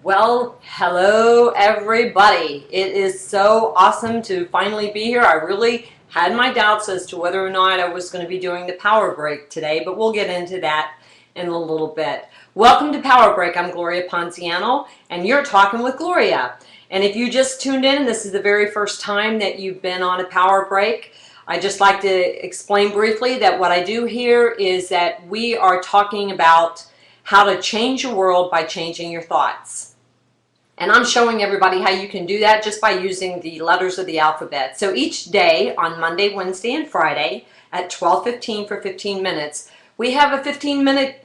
Well, hello everybody. It is so awesome to finally be here. I really had my doubts as to whether or not I was going to be doing the power break today, but we'll get into that in a little bit. Welcome to Power Break. I'm Gloria Ponziano, and you're talking with Gloria. And if you just tuned in, this is the very first time that you've been on a power break, I'd just like to explain briefly that what I do here is that we are talking about how to change your world by changing your thoughts. And I'm showing everybody how you can do that just by using the letters of the alphabet. So each day on Monday, Wednesday, and Friday at 12:15 for 15 minutes, we have a 15-minute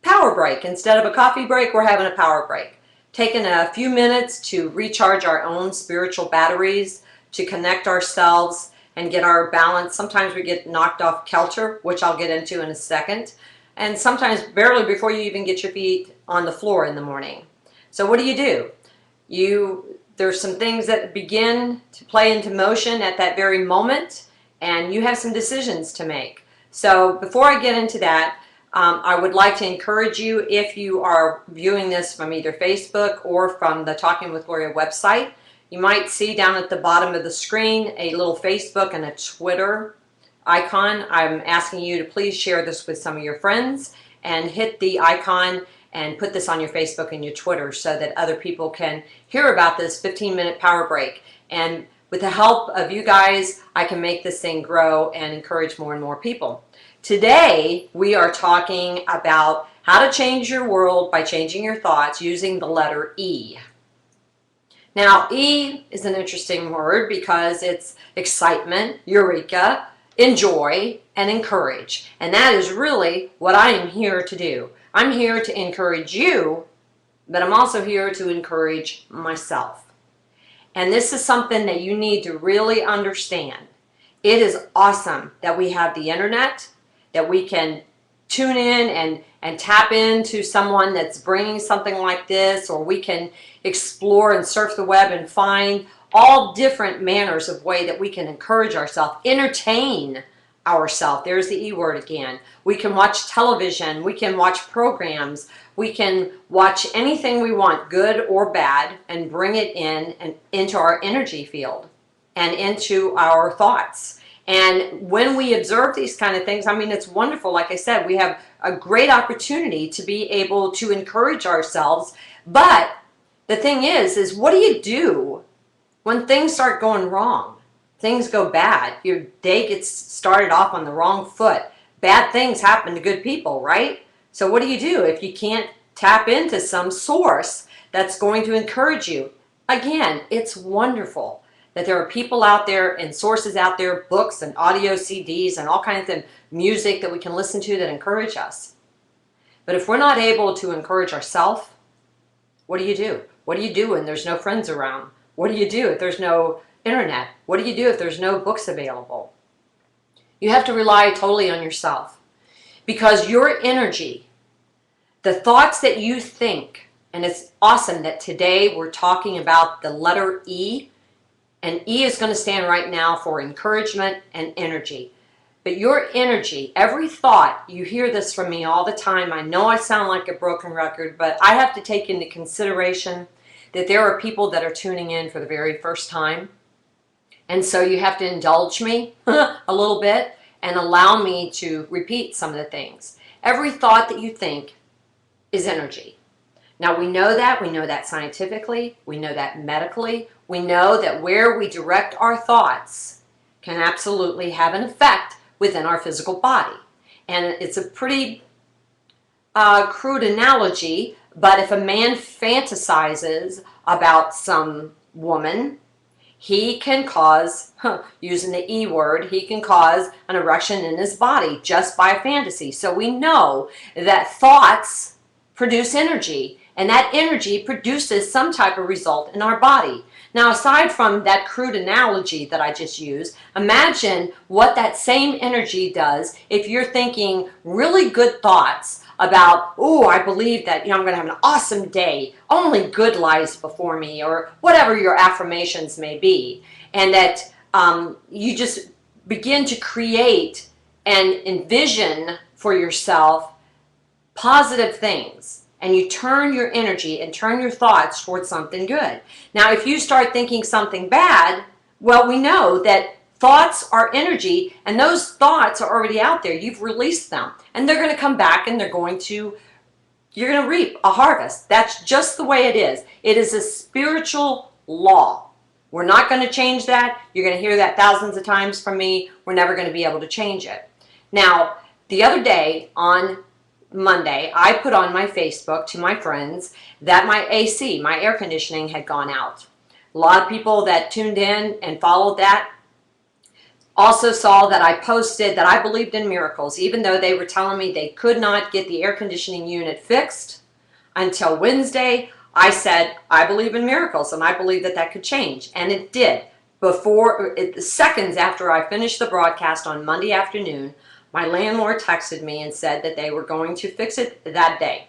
power break. Instead of a coffee break, we're having a power break. Taking a few minutes to recharge our own spiritual batteries, to connect ourselves and get our balance. Sometimes we get knocked off kilter, which I'll get into in a second. And sometimes barely before you even get your feet on the floor in the morning. So what do? There's some things that begin to play into motion at that very moment, and you have some decisions to make. So before I get into that, I would like to encourage you, if you are viewing this from either Facebook or from the Talking with Gloria website, you might see down at the bottom of the screen a little Facebook and a Twitter icon. I'm asking you to please share this with some of your friends and hit the icon and put this on your Facebook and your Twitter so that other people can hear about this 15-minute power break. And with the help of you guys, I can make this thing grow and encourage more and more people. Today, we are talking about how to change your world by changing your thoughts using the letter E. Now, E is an interesting word because it's excitement, eureka, enjoy, and encourage. And that is really what I am here to do. I'm here to encourage you, but I'm also here to encourage myself. And this is something that you need to really understand. It is awesome that we have the internet, that we can tune in and tap into someone that's bringing something like this, or we can explore and surf the web and find all different manners of way that we can encourage ourselves, entertain ourselves. There's the E word again. We can watch television, we can watch programs, we can watch anything we want, good or bad, and bring it in and into our energy field and into our thoughts. And when we observe these kind of things, I mean, it's wonderful. Like I said, we have a great opportunity to be able to encourage ourselves. But the thing is what do you do when things start going wrong? Things go bad. Your day gets started off on the wrong foot. Bad things happen to good people, right? So what do you do if you can't tap into some source that's going to encourage you? Again, it's wonderful that there are people out there and sources out there, books and audio CDs and all kinds of music that we can listen to that encourage us. But if we're not able to encourage ourselves, what do you do? What do you do when there's no friends around? What do you do if there's no internet? What do you do if there's no books available? You have to rely totally on yourself, because your energy, the thoughts that you think, and it's awesome that today we're talking about the letter E, and E is going to stand right now for encouragement and energy. But your energy, every thought, you hear this from me all the time. I know I sound like a broken record, but I have to take into consideration that there are people that are tuning in for the very first time. And so you have to indulge me a little bit and allow me to repeat some of the things. Every thought that you think is energy. Now we know that scientifically, we know that medically, we know that where we direct our thoughts can absolutely have an effect within our physical body. And it's a pretty crude analogy, but if a man fantasizes about some woman, he can cause, using the E word, he can cause an erection in his body just by fantasy. So we know that thoughts produce energy, and that energy produces some type of result in our body. Now, aside from that crude analogy that I just used, imagine what that same energy does if you're thinking really good thoughts about, oh, I believe that, I'm going to have an awesome day. Only good lies before me, or whatever your affirmations may be. And that you just begin to create and envision for yourself positive things. and you turn your energy and turn your thoughts towards something good. Now, if you start thinking something bad, well, we know that thoughts are energy, and those thoughts are already out there. You've released them, and they're going to come back, and you're going to reap a harvest. That's just the way it is. It is a spiritual law. We're not going to change that. You're going to hear that thousands of times from me. We're never going to be able to change it. Now, the other day on Monday, I put on my Facebook to my friends that my AC, my air conditioning, had gone out. A lot of people that tuned in and followed that also saw that I posted that I believed in miracles, even though they were telling me they could not get the air conditioning unit fixed until Wednesday. I said, I believe in miracles, and I believe that that could change. And it did. Seconds after I finished the broadcast on Monday afternoon, my landlord texted me and said that they were going to fix it that day,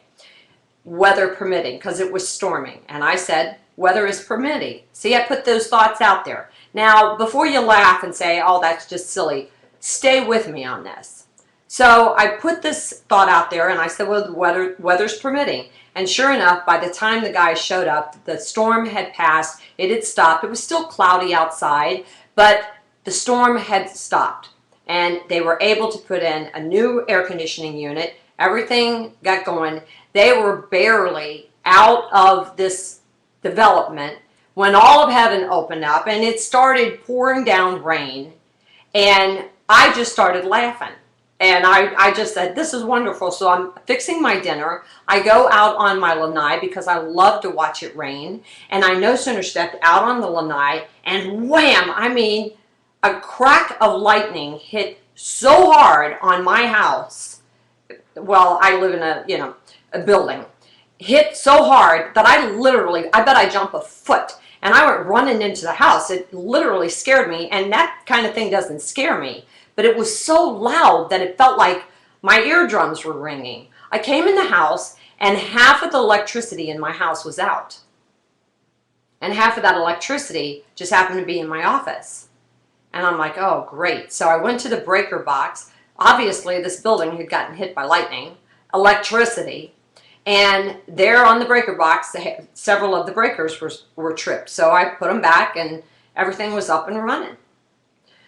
weather permitting, because it was storming. And I said, weather is permitting. See, I put those thoughts out there. Now, before you laugh and say, oh, that's just silly, stay with me on this. So I put this thought out there, and I said, well, the weather's permitting. And sure enough, by the time the guys showed up, the storm had passed. It had stopped. It was still cloudy outside, but the storm had stopped. And they were able to put in a new air conditioning unit. Everything got going. They were barely out of this development when all of heaven opened up, and it started pouring down rain. And I just started laughing. And I just said, this is wonderful. So I'm fixing my dinner. I go out on my lanai because I love to watch it rain. And I no sooner stepped out on the lanai, and wham, I mean, a crack of lightning hit so hard on my house. Well, I live in a building. Hit so hard that I bet I jumped a foot. And I went running into the house. It literally scared me. And that kind of thing doesn't scare me. But it was so loud that it felt like my eardrums were ringing. I came in the house, and half of the electricity in my house was out. And half of that electricity just happened to be in my office. And I'm like, oh, great. So I went to the breaker box. Obviously, this building had gotten hit by lightning, electricity. And there on the breaker box, several of the breakers were tripped. So I put them back, and everything was up and running.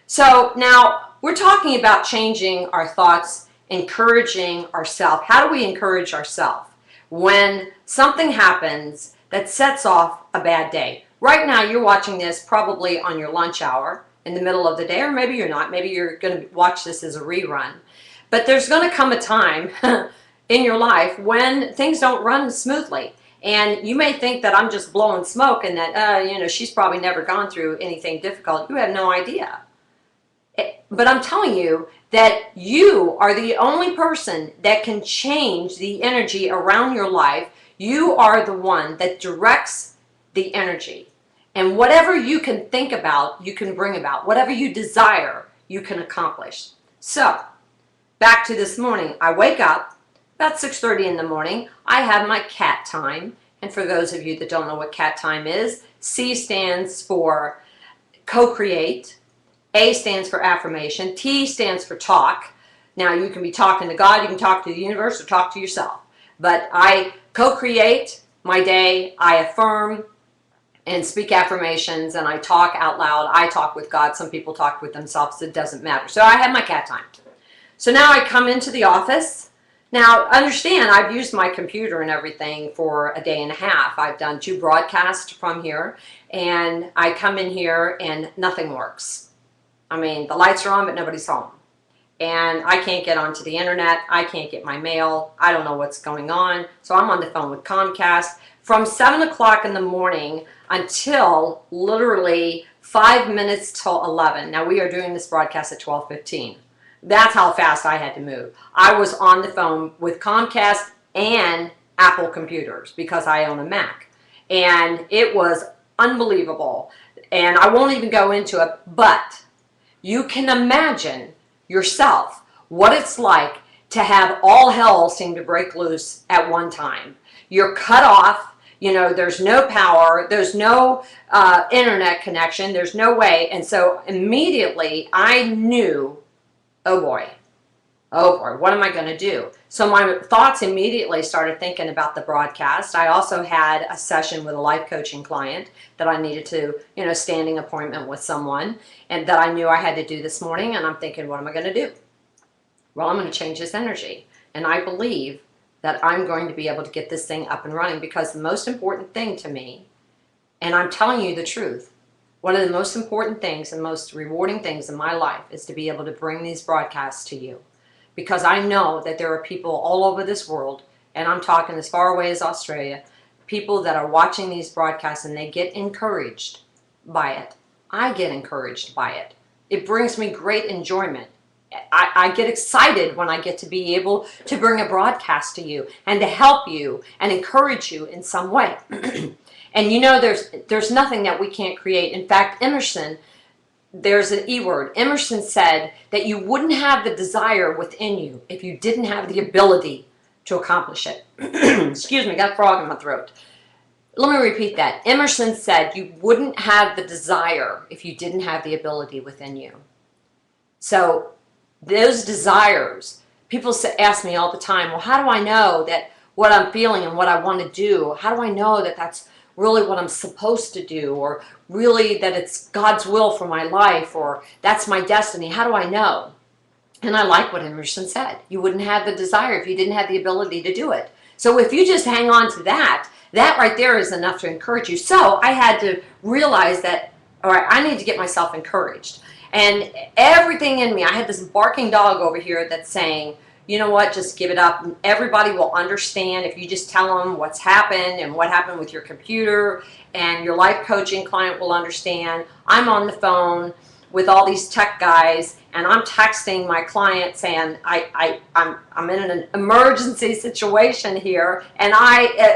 So now we're talking about changing our thoughts, encouraging ourselves. How do we encourage ourselves when something happens that sets off a bad day? Right now, you're watching this probably on your lunch hour in the middle of the day, or maybe you're not. Maybe you're going to watch this as a rerun. But there's going to come a time in your life when things don't run smoothly. And you may think that I'm just blowing smoke and that, she's probably never gone through anything difficult. You have no idea. But I'm telling you that you are the only person that can change the energy around your life. You are the one that directs the energy. And whatever you can think about, you can bring about. Whatever you desire, you can accomplish. So, back to this morning. I wake up about 6:30 in the morning. I have my cat time. And for those of you that don't know what cat time is, C stands for co-create. A stands for affirmation. T stands for talk. Now, you can be talking to God, you can talk to the universe, or talk to yourself. But I co-create my day, I affirm and speak affirmations, and I talk out loud. I talk with God. Some people talk with themselves. It doesn't matter. So I have my cat time. So now I come into the office. Now, understand, I've used my computer and everything for a day and a half. I've done 2 broadcasts from here, and I come in here and nothing works. I mean, the lights are on, but nobody's home. And I can't get onto the internet. I can't get my mail. I don't know what's going on. So I'm on the phone with Comcast from 7 o'clock in the morning until literally 5 minutes till 11. Now, we are doing this broadcast at 12:15. That's how fast I had to move. I was on the phone with Comcast and Apple computers because I own a Mac. And it was unbelievable. And I won't even go into it, but you can imagine yourself what it's like to have all hell seem to break loose at one time. You're cut off, there's no power, there's no internet connection, there's no way. And so immediately I knew, oh boy, Oh boy, what am I going to do? So my thoughts immediately started thinking about the broadcast. I also had a session with a life coaching client that I needed to, standing appointment with someone, and that I knew I had to do this morning. And I'm thinking, what am I going to do? Well, I'm going to change this energy. And I believe that I'm going to be able to get this thing up and running, because the most important thing to me, and I'm telling you the truth, one of the most important things and most rewarding things in my life is to be able to bring these broadcasts to you. Because I know that there are people all over this world, and I'm talking as far away as Australia, people that are watching these broadcasts and they get encouraged by it. I get encouraged by it. It brings me great enjoyment. I get excited when I get to be able to bring a broadcast to you and to help you and encourage you in some way. And there's nothing that we can't create. In fact, Emerson, there's an E word. Emerson said that you wouldn't have the desire within you if you didn't have the ability to accomplish it. Excuse me, got a frog in my throat. Let me repeat that. Emerson said you wouldn't have the desire if you didn't have the ability within you. So those desires, people ask me all the time, well, how do I know that what I'm feeling and what I want to do, how do I know that that's really what I'm supposed to do, or really that it's God's will for my life, or that's my destiny? How do I know? And I like what Emerson said. You wouldn't have the desire if you didn't have the ability to do it. So if you just hang on to that, that right there is enough to encourage you. So I had to realize that, all right, I need to get myself encouraged. And everything in me, I had this barking dog over here that's saying, you know what, just give it up. Everybody will understand if you just tell them what's happened and what happened with your computer, and your life coaching client will understand. I'm on the phone with all these tech guys, and I'm texting my client saying, I'm in an emergency situation here, and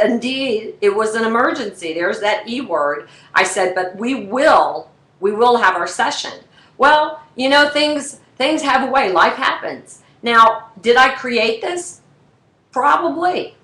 indeed, it was an emergency. There's that E word. I said, but we will have our session. Well, things have a way. Life happens. Now, did I create this? Probably.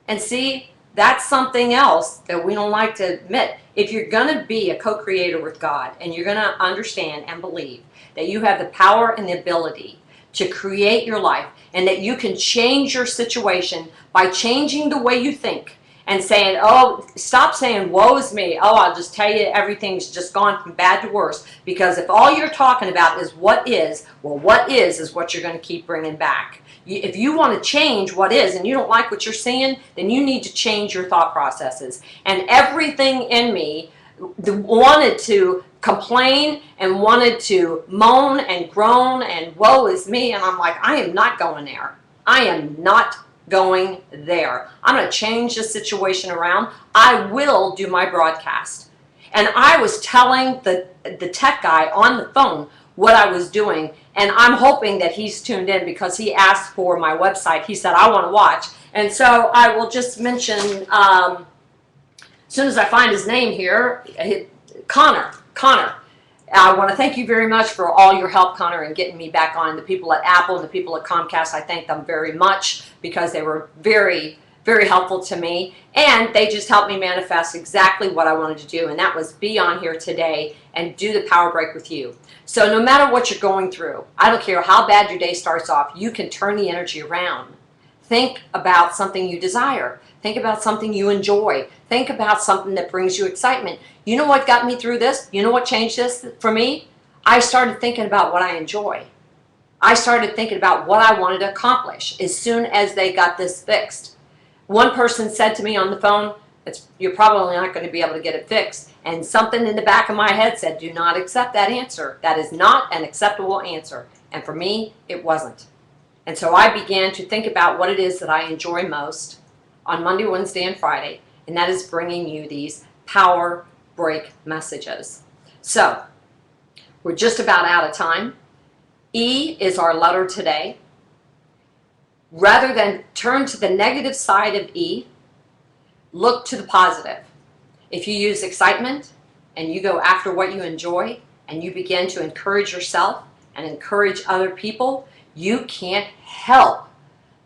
And see, that's something else that we don't like to admit. If you're going to be a co-creator with God, and you're going to understand and believe that you have the power and the ability to create your life, and that you can change your situation by changing the way you think, and saying, oh, stop saying, woe is me. Oh, I'll just tell you everything's just gone from bad to worse. Because if all you're talking about is what is, well, what is what you're going to keep bringing back. If you want to change what is, and you don't like what you're seeing, then you need to change your thought processes. And everything in me wanted to complain and wanted to moan and groan and woe is me. And I'm like, I am not going there. I am not going there. I'm going to change the situation around. I will do my broadcast. And I was telling the tech guy on the phone what I was doing, and I'm hoping that he's tuned in, because he asked for my website. He said, I want to watch. And so I will just mention, as soon as I find his name here, Connor. I want to thank you very much for all your help, Connor, in getting me back on. The people at Apple and the people at Comcast, I thank them very much, because they were very, very helpful to me. And they just helped me manifest exactly what I wanted to do, and that was be on here today and do the power break with you. So no matter what you're going through, I don't care how bad your day starts off, you can turn the energy around. Think about something you desire. Think about something you enjoy. Think about something that brings you excitement. You know what got me through this? You know what changed this for me? I started thinking about what I enjoy. I started thinking about what I wanted to accomplish as soon as they got this fixed. One person said to me on the phone, you're probably not going to be able to get it fixed. And something in the back of my head said, do not accept that answer. That is not an acceptable answer. And for me, it wasn't. And so I began to think about what it is that I enjoy most on Monday, Wednesday, and Friday, and that is bringing you these power break messages. So we're just about out of time. E is our letter today. Rather than turn to the negative side of E, look to the positive. If you use excitement and you go after what you enjoy, and you begin to encourage yourself and encourage other people, you can't help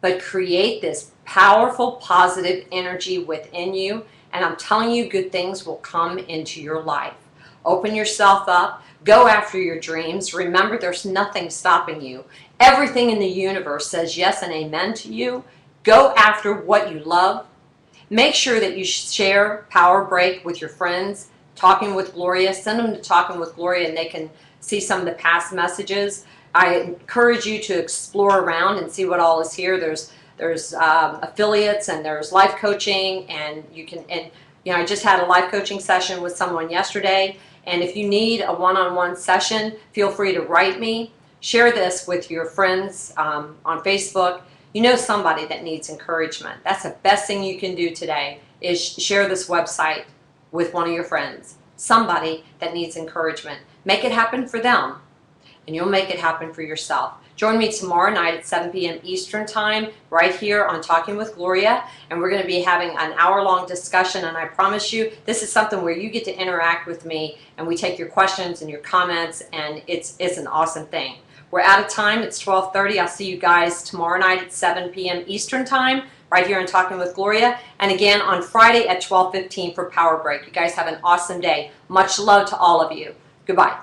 but create this powerful, positive energy within you. And I'm telling you, good things will come into your life. Open yourself up. Go after your dreams. Remember, there's nothing stopping you. Everything in the universe says yes and amen to you. Go after what you love. Make sure that you share Power Break with your friends. Talking with Gloria, send them to Talking with Gloria and they can see some of the past messages. I encourage you to explore around and see what all is here. There's affiliates and there's life coaching, and I just had a life coaching session with someone yesterday. And if you need a one-on-one session, feel free to write me. Share this with your friends on Facebook. You know somebody that needs encouragement. That's the best thing you can do today, is share this website with one of your friends. Somebody that needs encouragement. Make it happen for them, and you'll make it happen for yourself. Join me tomorrow night at 7 p.m. Eastern Time right here on Talking with Gloria, and we're going to be having an hour-long discussion, and I promise you this is something where you get to interact with me, and we take your questions and your comments, and it's an awesome thing. We're out of time. It's 12:30. I'll see you guys tomorrow night at 7 p.m. Eastern Time right here on Talking with Gloria, and again on Friday at 12:15 for Power Break. You guys have an awesome day. Much love to all of you. Goodbye.